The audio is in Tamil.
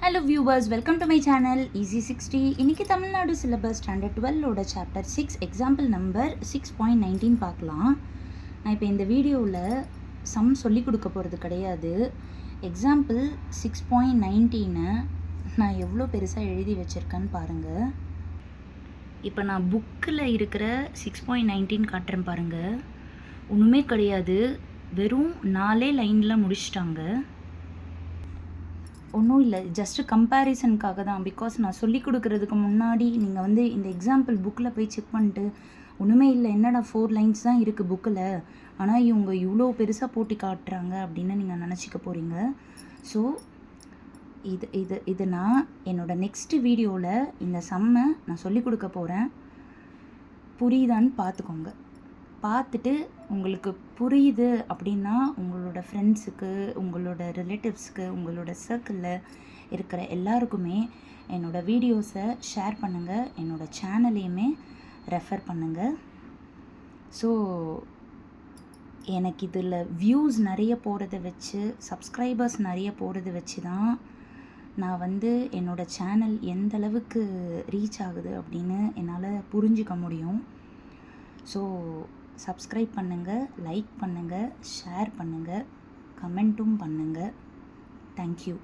Hello viewers, welcome to my channel Easy 60. இன்னைக்கு தமிழ்நாடு சிலபஸ் ஸ்டாண்டர்ட் 12 ஓட சாப்டர் 6 எக்ஸாம்பிள் நம்பர் 6.19 பார்க்கலாம். நான் இப்போ இந்த வீடியோவில் சம் சொல்லி கொடுக்க போகிறது கிடையாது. எக்ஸாம்பிள் 6.19 நான் எவ்வளோ பெருசாக எழுதி வச்சுருக்கேன்னு பாருங்கள். இப்போ நான் புக்கில் இருக்கிற 6.19 காட்டுறேன் பாருங்கள். ஒன்றுமே கிடையாது, வெறும் 4 லைனில் முடிச்சிட்டாங்க. ஒன்றும் இல்லை, ஜஸ்ட்டு கம்பேரிசனுக்காக தான். பிகாஸ் நான் சொல்லி கொடுக்குறதுக்கு முன்னாடி நீங்கள் வந்து இந்த எக்ஸாம்பிள் புக்கில் போய் செக் பண்ணிட்டு ஒன்றுமே இல்லை, என்னடா 4 லைன்ஸ் தான் இருக்குது புக்கில், ஆனால் இவங்க இவ்வளோ பெருசாக போட்டி காட்டுறாங்க அப்படின்னு நீங்கள் நினச்சிக்க போகிறீங்க. ஸோ இது நான் என்னோடய நெக்ஸ்ட்டு வீடியோவில் இந்த சம்மை நான் சொல்லி கொடுக்க போகிறேன். புரியுதான்னு பார்த்துக்கோங்க. பார்த்துட்டு உங்களுக்கு புரியுது அப்படின்னா உங்களோட ஃப்ரெண்ட்ஸுக்கு, உங்களோட ரிலேட்டிவ்ஸ்க்கு, உங்களோட சர்க்கிளில் இருக்கிற எல்லாருக்குமே என்னோடய வீடியோஸை ஷேர் பண்ணுங்கள், என்னோடய சேனலையுமே ரெஃபர் பண்ணுங்கள். ஸோ எனக்கு இதில் வியூஸ் நிறைய போகிறத வச்சு, சப்ஸ்கிரைபர்ஸ் நிறைய போகிறத வச்சு தான் நான் வந்து என்னோடய சேனல் எந்த அளவுக்கு ரீச் ஆகுது அப்படின்னு என்னால் புரிஞ்சிக்க முடியும். ஸோ சப்ஸ்கிரைப் பண்ணுங்கள், லைக் பண்ணுங்கள், ஷேர் பண்ணுங்கள், கமெண்ட்டும் பண்ணுங்கள். தேங்க்யூ.